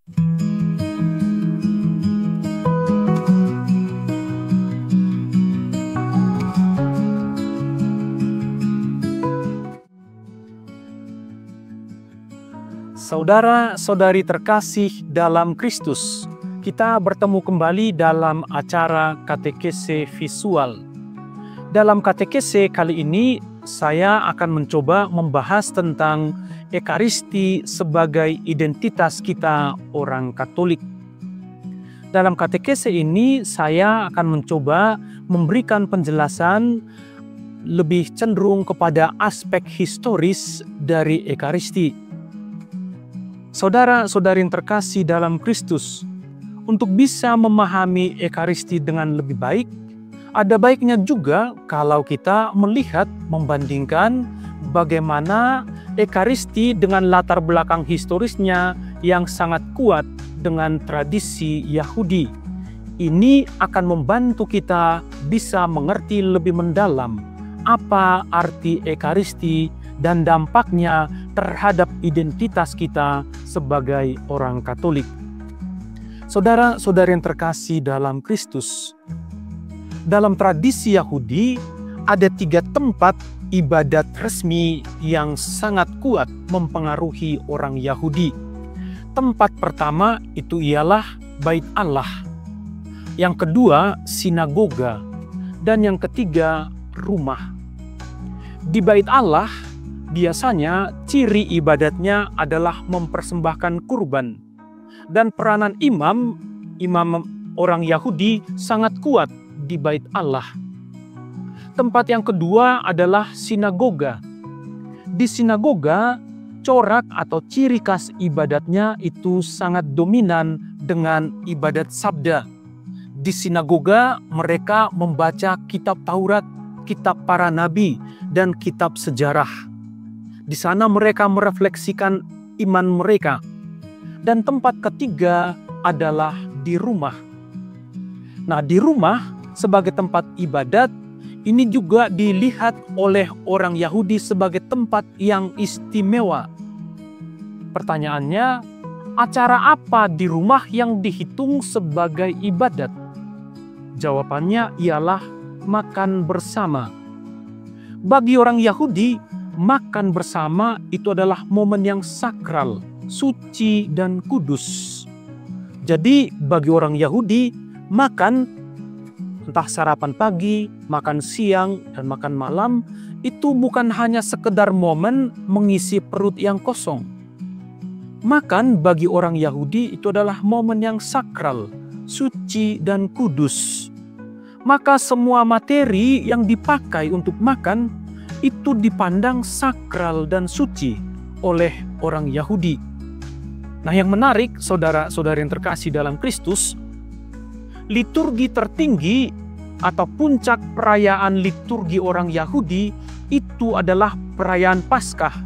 Saudara-saudari terkasih dalam Kristus, kita bertemu kembali dalam acara katekese visual. Dalam katekese kali ini, saya akan mencoba membahas tentang Ekaristi sebagai identitas kita orang Katolik. Dalam katekese ini, saya akan mencoba memberikan penjelasan lebih cenderung kepada aspek historis dari Ekaristi. Saudara-saudari yang terkasih dalam Kristus, untuk bisa memahami Ekaristi dengan lebih baik, ada baiknya juga kalau kita melihat, membandingkan bagaimana Ekaristi dengan latar belakang historisnya yang sangat kuat dengan tradisi Yahudi. Ini akan membantu kita bisa mengerti lebih mendalam apa arti Ekaristi dan dampaknya terhadap identitas kita sebagai orang Katolik. Saudara-saudari yang terkasih dalam Kristus, dalam tradisi Yahudi ada 3 tempat ibadat resmi yang sangat kuat mempengaruhi orang Yahudi. Tempat pertama itu ialah Bait Allah, yang kedua sinagoga, dan yang ketiga rumah. Di Bait Allah biasanya ciri ibadatnya adalah mempersembahkan kurban. Dan peranan imam orang Yahudi sangat kuat di Bait Allah. Tempat yang kedua adalah sinagoga. Di sinagoga, corak atau ciri khas ibadatnya itu sangat dominan dengan ibadat sabda. Di sinagoga mereka membaca kitab Taurat, kitab para nabi, dan kitab sejarah. Di sana mereka merefleksikan iman mereka. Dan tempat ketiga adalah di rumah. Nah, di rumah sebagai tempat ibadat, ini juga dilihat oleh orang Yahudi sebagai tempat yang istimewa. Pertanyaannya, acara apa di rumah yang dihitung sebagai ibadat? Jawabannya ialah makan bersama. Bagi orang Yahudi, makan bersama itu adalah momen yang sakral, suci, dan kudus. Jadi bagi orang Yahudi, makan entah sarapan pagi, makan siang, dan makan malam itu bukan hanya sekedar momen mengisi perut yang kosong. Makan bagi orang Yahudi itu adalah momen yang sakral, suci, dan kudus. Maka semua materi yang dipakai untuk makan itu dipandang sakral dan suci oleh orang Yahudi. Nah, yang menarik, saudara-saudari yang terkasih dalam Kristus, liturgi tertinggi atau puncak perayaan liturgi orang Yahudi itu adalah perayaan Paskah.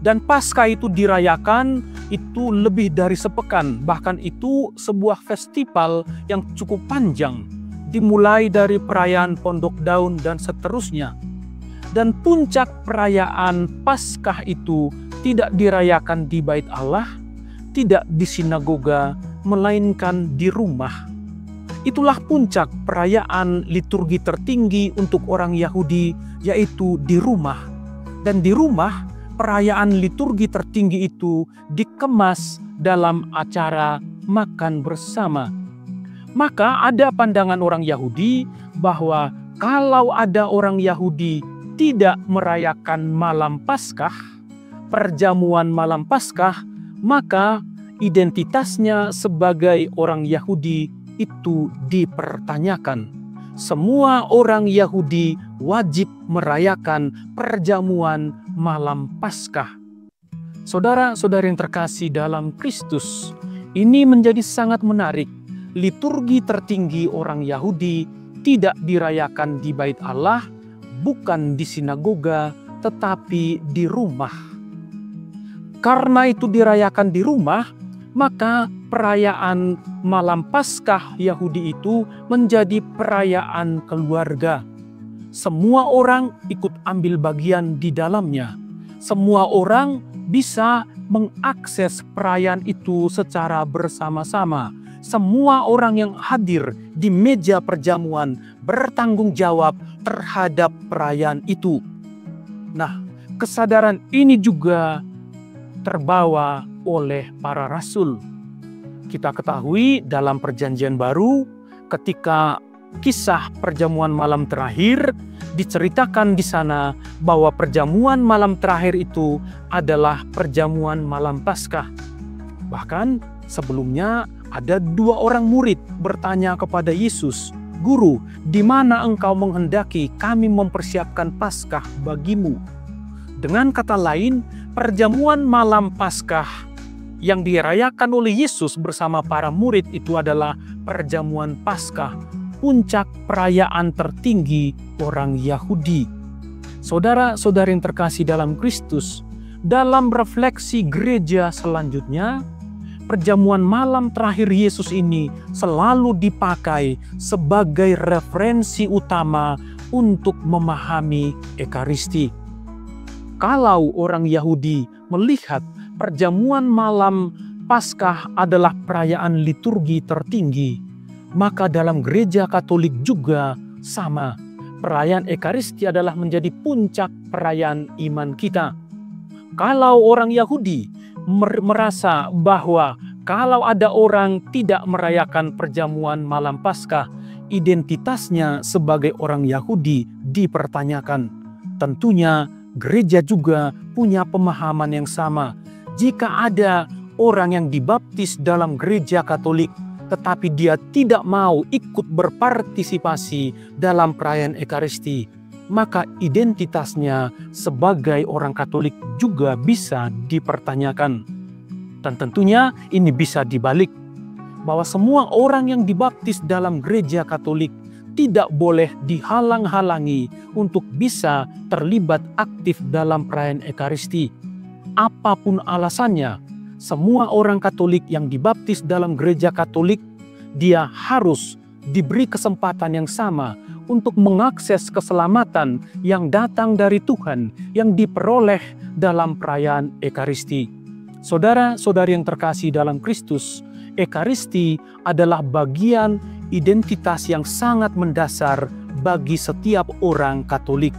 Dan Paskah itu dirayakan itu lebih dari sepekan, bahkan itu sebuah festival yang cukup panjang, dimulai dari perayaan Pondok Daun dan seterusnya. Dan puncak perayaan Paskah itu tidak dirayakan di Bait Allah, tidak di sinagoga, melainkan di rumah. Itulah puncak perayaan liturgi tertinggi untuk orang Yahudi, yaitu di rumah. Dan di rumah, perayaan liturgi tertinggi itu dikemas dalam acara makan bersama. Maka ada pandangan orang Yahudi bahwa kalau ada orang Yahudi tidak merayakan malam Paskah, perjamuan malam Paskah, maka identitasnya sebagai orang Yahudi itu dipertanyakan. Semua orang Yahudi wajib merayakan perjamuan malam Paskah. Saudara-saudari yang terkasih dalam Kristus, ini menjadi sangat menarik. Liturgi tertinggi orang Yahudi tidak dirayakan di Bait Allah, bukan di sinagoga, tetapi di rumah. Karena itu dirayakan di rumah, maka perayaan malam Paskah Yahudi itu menjadi perayaan keluarga. Semua orang ikut ambil bagian di dalamnya. Semua orang bisa mengakses perayaan itu secara bersama-sama. Semua orang yang hadir di meja perjamuan bertanggung jawab terhadap perayaan itu. Nah, kesadaran ini juga terbawa oleh para rasul. Kita ketahui dalam Perjanjian Baru, ketika kisah perjamuan malam terakhir diceritakan di sana bahwa perjamuan malam terakhir itu adalah perjamuan malam Paskah. Bahkan sebelumnya ada 2 orang murid bertanya kepada Yesus, "Guru, di mana engkau menghendaki kami mempersiapkan Paskah bagimu?" Dengan kata lain, perjamuan malam Paskah yang dirayakan oleh Yesus bersama para murid itu adalah perjamuan Paskah, puncak perayaan tertinggi orang Yahudi. Saudara-saudari yang terkasih dalam Kristus, dalam refleksi gereja selanjutnya, perjamuan malam terakhir Yesus ini selalu dipakai sebagai referensi utama untuk memahami Ekaristi. Kalau orang Yahudi melihat perjamuan malam Paskah adalah perayaan liturgi tertinggi, maka dalam gereja Katolik juga sama. Perayaan Ekaristi adalah menjadi puncak perayaan iman kita. Kalau orang Yahudi merasa bahwa kalau ada orang tidak merayakan perjamuan malam Paskah, identitasnya sebagai orang Yahudi dipertanyakan. Tentunya gereja juga punya pemahaman yang sama. Jika ada orang yang dibaptis dalam gereja Katolik, tetapi dia tidak mau ikut berpartisipasi dalam perayaan Ekaristi, maka identitasnya sebagai orang Katolik juga bisa dipertanyakan. Dan tentunya ini bisa dibalik, bahwa semua orang yang dibaptis dalam gereja Katolik tidak boleh dihalang-halangi untuk bisa terlibat aktif dalam perayaan Ekaristi. Apapun alasannya, semua orang Katolik yang dibaptis dalam gereja Katolik, dia harus diberi kesempatan yang sama untuk mengakses keselamatan yang datang dari Tuhan yang diperoleh dalam perayaan Ekaristi. Saudara-saudari yang terkasih dalam Kristus, Ekaristi adalah bagian identitas yang sangat mendasar bagi setiap orang Katolik.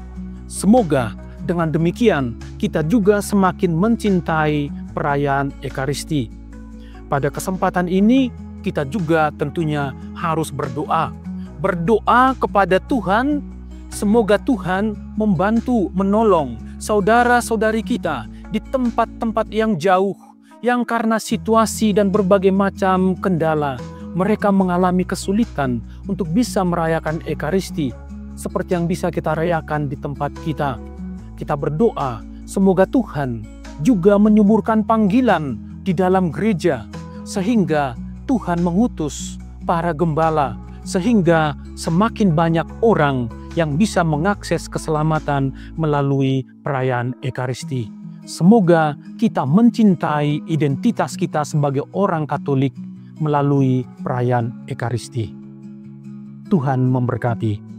Semoga dengan demikian kita juga semakin mencintai perayaan Ekaristi. Pada kesempatan ini kita juga tentunya harus berdoa. Berdoa kepada Tuhan, semoga Tuhan membantu menolong saudara-saudari kita di tempat-tempat yang jauh, yang karena situasi dan berbagai macam kendala, mereka mengalami kesulitan untuk bisa merayakan Ekaristi seperti yang bisa kita rayakan di tempat kita. Kita berdoa, semoga Tuhan juga menyuburkan panggilan di dalam gereja, sehingga Tuhan mengutus para gembala, sehingga semakin banyak orang yang bisa mengakses keselamatan melalui perayaan Ekaristi. Semoga kita mencintai identitas kita sebagai orang Katolik melalui perayaan Ekaristi. Tuhan memberkati.